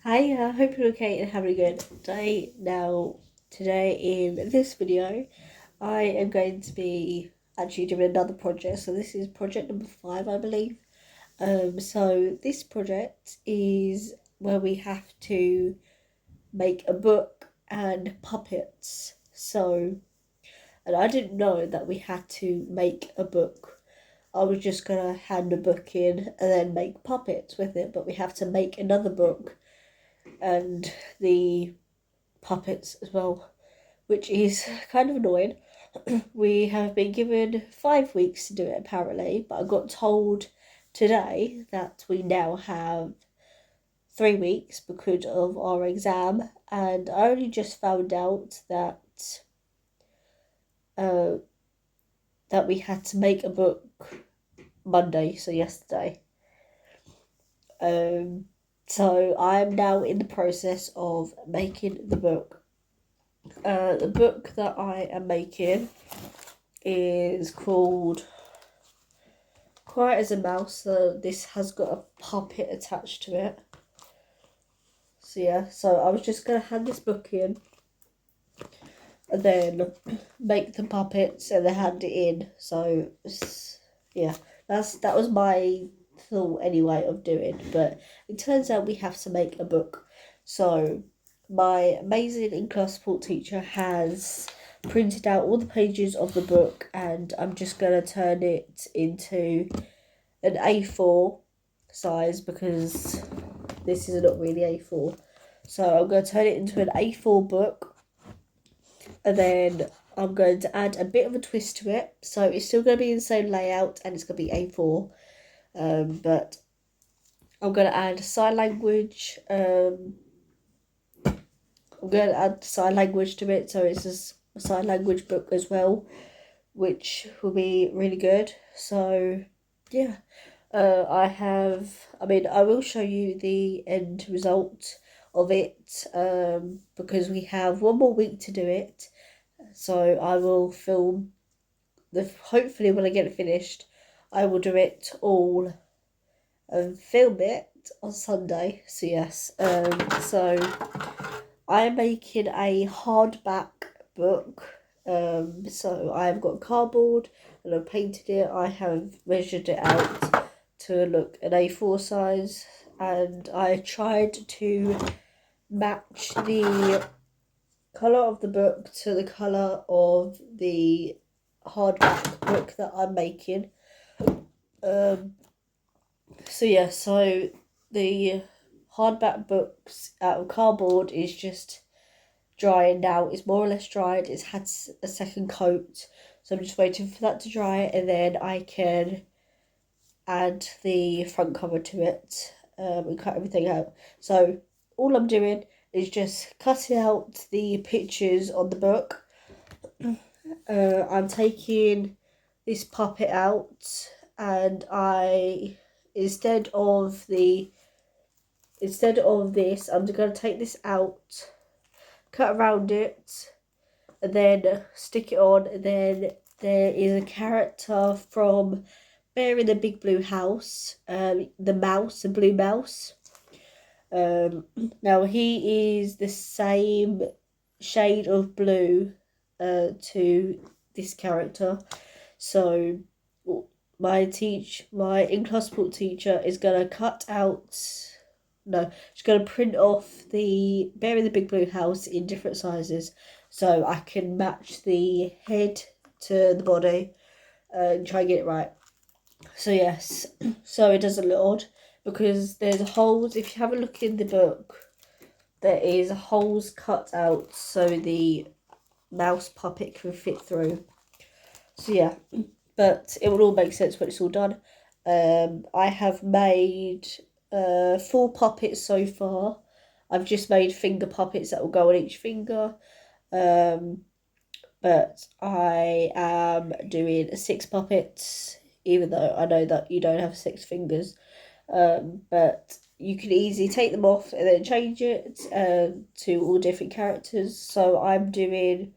Hi, I hope you're okay and having a good day. Today in this video, I am going to be actually doing another project. So this is project number 5, I believe. So this project is where we have to make a book and puppets. And I didn't know that we had to make a book. I was just gonna hand a book in and then make puppets with it, but we have to make another book and the puppets as well, which is kind of annoying. We have been given 5 weeks to do it apparently, but I got told today that we now have 3 weeks because of our exam, and I only just found out uh, that we had to make a book Monday, so yesterday. So I am now in the process of making the book. The book that I am making is called Quiet as a Mouse. So this has got a puppet attached to it. So I was just gonna hand this book in and then make the puppets and then hand it in. So yeah, that was my thought anyway of doing. But it turns out we have to make a book. So my amazing in-class support teacher has printed out all the pages of the book, and I'm just going to turn it into an A4 size because this is not really A4. So I'm going to turn it into an A4 book, and then I'm going to add a bit of a twist to it. So it's still going to be the same layout and it's going to be A4, but I'm going to add sign language. I'm going to add sign language to it, so it's a sign language book as well, which will be really good. So, yeah, I will show you the end result of it, because we have one more week to do it. So I will film hopefully when I get it finished, I will do it all and film it on Sunday. So yes, so I am making a hardback book. So I've got cardboard and I've painted it. I have measured it out to look an A4 size, and I tried to match the colour of the book to the colour of the hardback book that I'm making. So the hardback books out of cardboard is just drying now. It's more or less dried. It's had a second coat, so I'm just waiting for that to dry, and then I can add the front cover to it, and cut everything out. So all I'm doing is just cutting out the pictures on the book. I'm taking this puppet out, and instead of this, I'm going to take this out, cut around it, and then stick it on. And then there is a character from Bear in the Big Blue House, the blue mouse. Now he is the same shade of blue to this character. So my in-class support teacher is gonna she's gonna print off the Bear in the Big Blue House in different sizes, so I can match the head to the body and try and get it right. So yes, so it doesn't look odd because there's holes. If you have a look in the book, there is holes cut out so the mouse puppet can fit through. So yeah, but it will all make sense when it's all done. I have made 4 puppets so far. I've just made finger puppets that will go on each finger. But I am doing 6 puppets, even though I know that you don't have 6 fingers. But you can easily take them off and then change it to all different characters. So I'm doing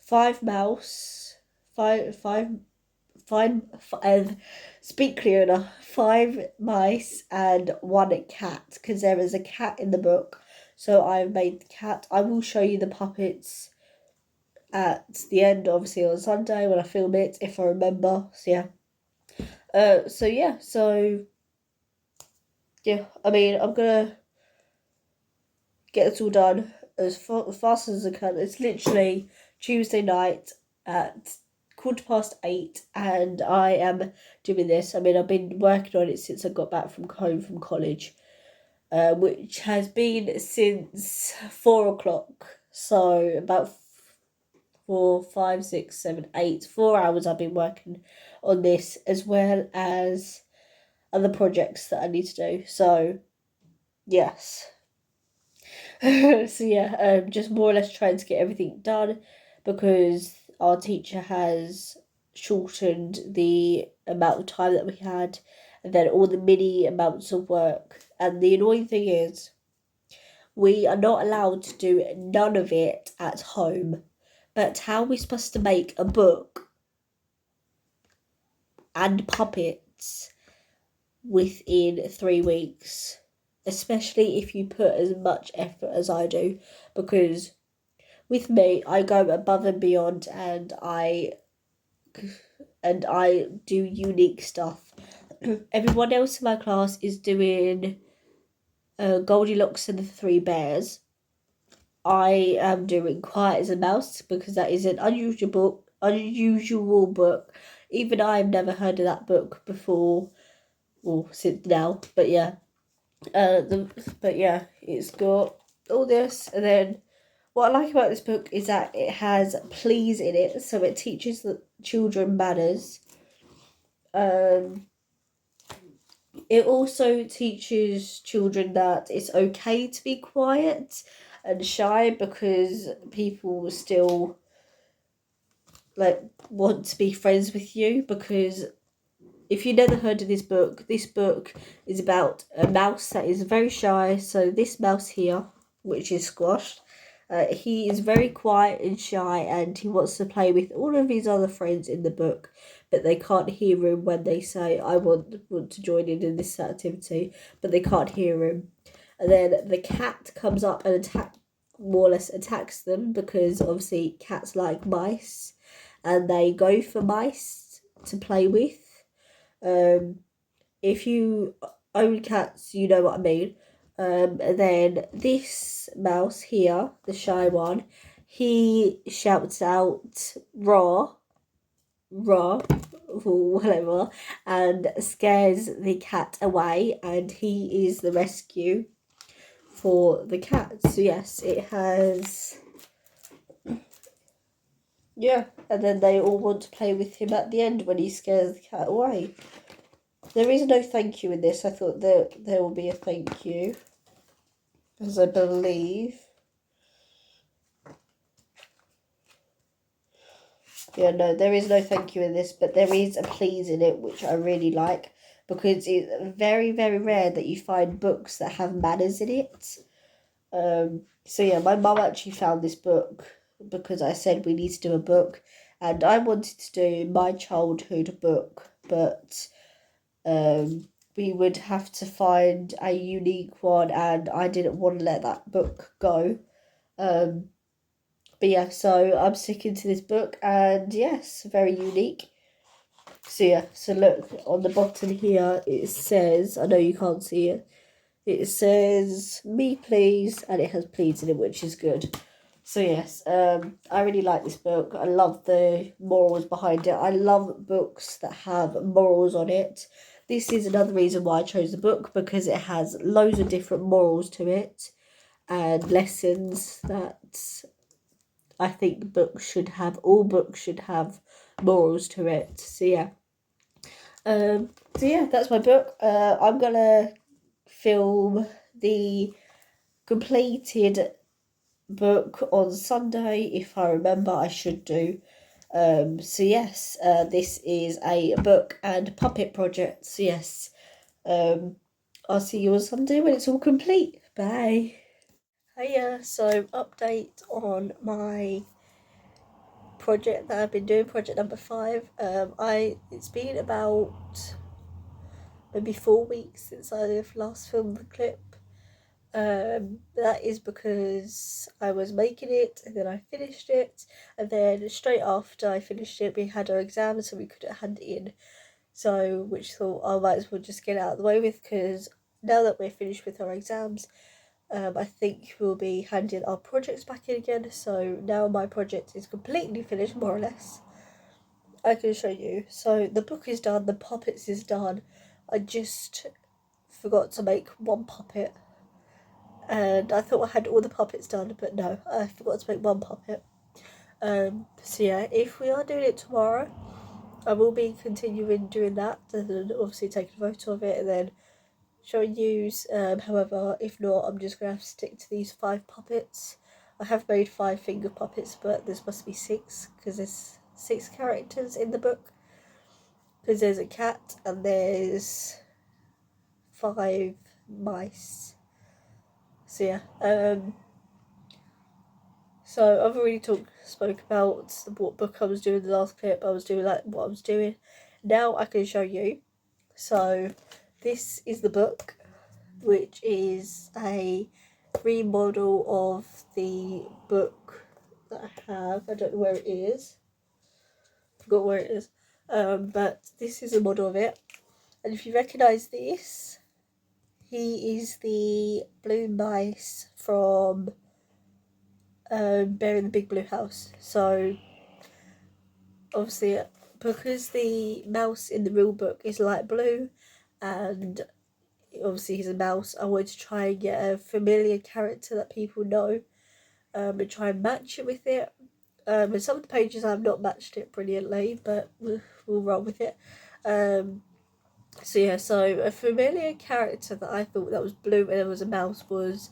5 mouse, five speak clear enough, 5 mice and 1 cat, because there is a cat in the book. So I've made the cat. I will show you the puppets at the end, obviously on Sunday when I film it, if I remember. So yeah. I mean, I'm gonna get this all done as fast as I can. It's literally Tuesday night at 8:15, and I am doing this. I mean, I've been working on it since I got back from home from college, which has been since 4 o'clock. So about 4, 5, 6, 7, 8, 4 hours I've been working on this, as well as other projects that I need to do. So yes. Just more or less trying to get everything done, because our teacher has shortened the amount of time that we had, and then all the mini amounts of work. And the annoying thing is, we are not allowed to do none of it at home. But how are we supposed to make a book and puppets within 3 weeks? Especially if you put as much effort as I do, because with me, I go above and beyond, and I do unique stuff. Everyone else in my class is doing Goldilocks and the Three Bears. I am doing Quiet as a Mouse, because that is an unusual book. Even I've never heard of that book before, or since now. But yeah, it's got all this, and then what I like about this book is that it has please in it, so it teaches the children manners. It also teaches children that it's okay to be quiet and shy, because people still want to be friends with you. Because if you never heard of this book is about a mouse that is very shy. So this mouse here, which is Squashed, he is very quiet and shy, and he wants to play with all of his other friends in the book, but they can't hear him when they say, I want to join in this activity, but they can't hear him. And then the cat comes up and more or less attacks them, because obviously cats like mice, and they go for mice to play with. If you own cats, you know what I mean. And then this mouse here, the shy one, he shouts out "raw, raw," or whatever, and scares the cat away, and he is the rescue for the cat. So yes, it has. Yeah, and then they all want to play with him at the end when he scares the cat away. There is no thank you in this. I thought there will be a thank you, as I believe. Yeah, no, there is no thank you in this, but there is a please in it, which I really like, because it's very, very rare that you find books that have manners in it. So yeah, my mum actually found this book because I said we need to do a book, and I wanted to do my childhood book, but we would have to find a unique one, and I didn't want to let that book go. But yeah, so I'm sticking to this book, and yes, very unique. So yeah, so look, on the bottom here it says, I know you can't see it, it says "me please," and it has please in it, which is good. So yes, I really like this book. I love the morals behind it. I love books that have morals on it. This is another reason why I chose the book, because it has loads of different morals to it, and lessons that I think all books should have morals to it. So yeah. That's my book. I'm gonna film the completed book on Sunday, if I remember. I should do. This is a book and puppet project. So yes, I'll see you on Sunday when it's all complete. Bye. Hiya, so update on my project that I've been doing, project number 5. It's been about maybe 4 weeks since I've last filmed the clip. That is because I was making it and then I finished it, and then straight after I finished it we had our exams, so we couldn't hand it in, so which thought I might as well just get it out of the way with, because now that we're finished with our exams, I think we'll be handing our projects back in again. So now my project is completely finished, more or less. I can show you. So the book is done, the puppets is done. I just forgot to make one puppet, and I thought I had all the puppets done, but no, I forgot to make one puppet. So yeah, if we are doing it tomorrow, I will be continuing doing that, and then obviously taking a photo of it and then showing you. However, if not, I'm just going to have to stick to these 5 puppets. I have made 5 finger puppets, but this must be 6, because there's 6 characters in the book. Because there's a cat and there's 5 mice. So yeah, so I've already spoke about what book I was doing in the last clip. I was doing like what I was doing. Now I can show you. So this is the book, which is a remodel of the book that I have. I don't know where it is. Forgot where it is. But this is a model of it. And if you recognise this, he is the blue mice from Bear in the Big Blue House. So obviously, because the mouse in the real book is light blue, and obviously he's a mouse, I wanted to try and get a familiar character that people know, and try and match it with it. And some of the pages I've not matched it brilliantly, but we'll roll with it. So yeah, so a familiar character that I thought that was blue and there was a mouse was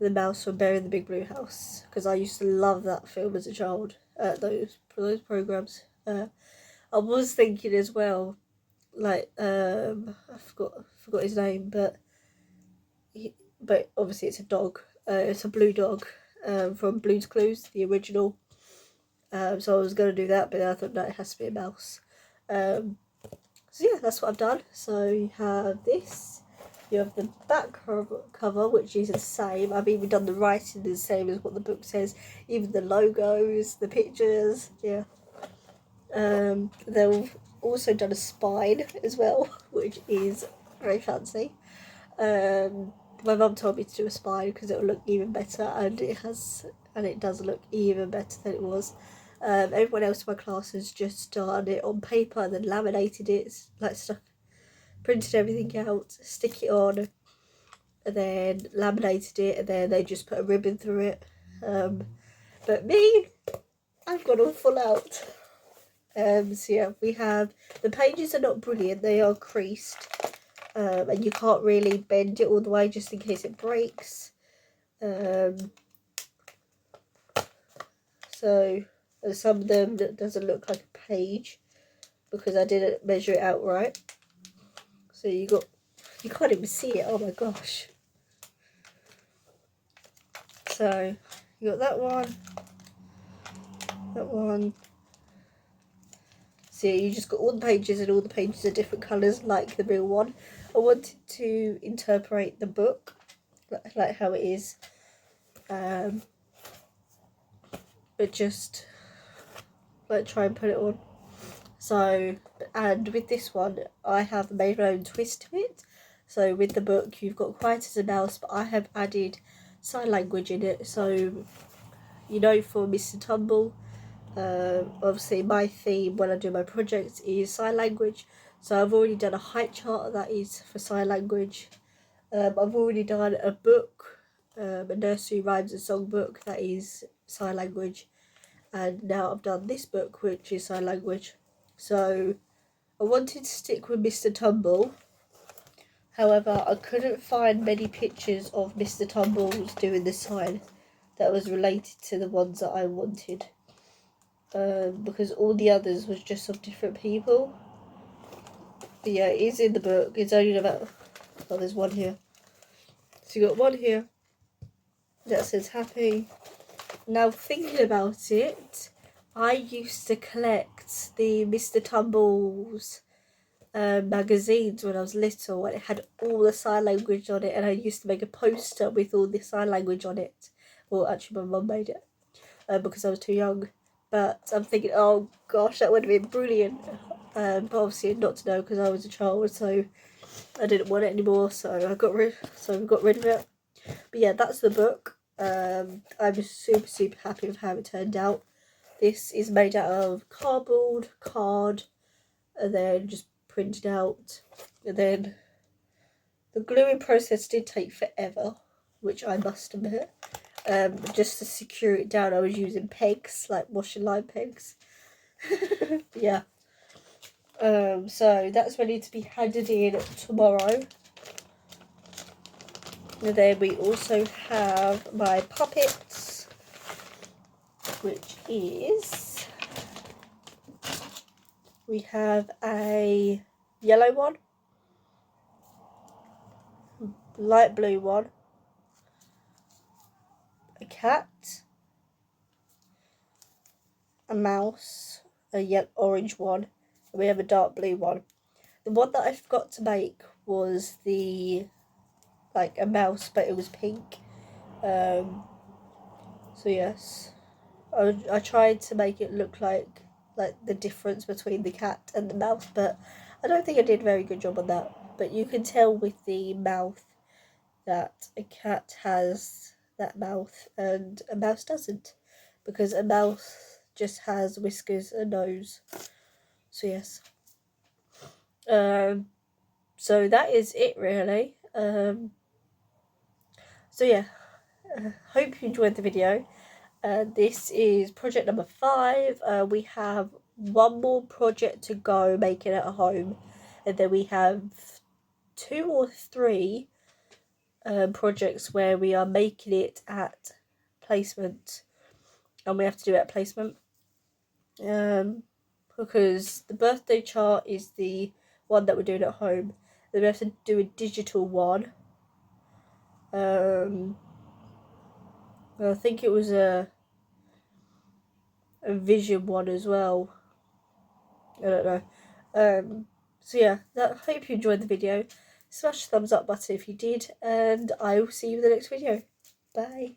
the mouse from Bear in the Big Blue House, because I used to love that film as a child. Those programs. I was thinking as well, like I forgot his name, but obviously it's a dog. It's a blue dog from Blue's Clues, the original. So I was going to do that, but then I thought no, it has to be a mouse. So yeah, that's what I've done. So you have this. You have the back cover, which is the same. I've even done the writing the same as what the book says. Even the logos, the pictures, yeah. They've also done a spine as well, which is very fancy. My mum told me to do a spine because it will look even better, and it does look even better than it was. Everyone else in my class has just done it on paper and then laminated it, like printed everything out, stick it on, and then laminated it, and then they just put a ribbon through it. But me, I've gone all full out. So yeah, we have, the pages are not brilliant, they are creased, and you can't really bend it all the way just in case it breaks. So some of them that doesn't look like a page because I didn't measure it out right. So you can't even see it. Oh my gosh. So you got that one. So you just got all the pages, and all the pages are different colours like the real one. I wanted to interpret the book like how it is, but just like try and put it on. So, and with this one I have made my own twist to it. So with the book you've got Quiet as a Mouse, but I have added sign language in it. So you know, for Mr. Tumble, obviously my theme when I do my projects is sign language, so I've already done a height chart that is for sign language. I've already done a book, a nursery rhymes and song book that is sign language, and now I've done this book which is sign language. So I wanted to stick with Mr. Tumble, however I couldn't find many pictures of Mr. Tumbles doing the sign that was related to the ones that I wanted, because all the others was just of different people. But yeah, it is in the book. It's only about, oh, there's one here. So you got one here that says happy. Now thinking about it, I used to collect the Mr. Tumble's magazines when I was little, and it had all the sign language on it, and I used to make a poster with all the sign language on it. Well, actually my mum made it because I was too young, but I'm thinking, oh gosh, that would have been brilliant, but obviously not to know because I was a child, so I didn't want it anymore, so we got rid of it. But yeah, that's the book. I'm super happy with how it turned out. This is made out of cardboard, card, and then just printed out. And then the gluing process did take forever, which I must admit. Just to secure it down, I was using pegs, like washing line pegs. Yeah. So that's ready to be handed in tomorrow. And then we also have my puppets, which is, we have a yellow one, light blue one, a cat, a mouse, a orange one, and we have a dark blue one. The one that I forgot to make was the, like, a mouse, but it was pink. So yes, I tried to make it look like the difference between the cat and the mouse, but I don't think I did a very good job on that. But you can tell with the mouth that a cat has that mouth and a mouse doesn't, because a mouse just has whiskers and nose. So yes. So that is it really. So yeah, hope you enjoyed the video. This is project number 5. We have one more project to go, making it at home, and then we have 2 or 3 projects where we are making it at placement, and we have to do it at placement, because the birthday chart is the one that we're doing at home. Then we have to do a digital one. I think it was a vision one as well. I don't know. So yeah, I hope you enjoyed the video. Smash the thumbs up button if you did, and I will see you in the next video. Bye.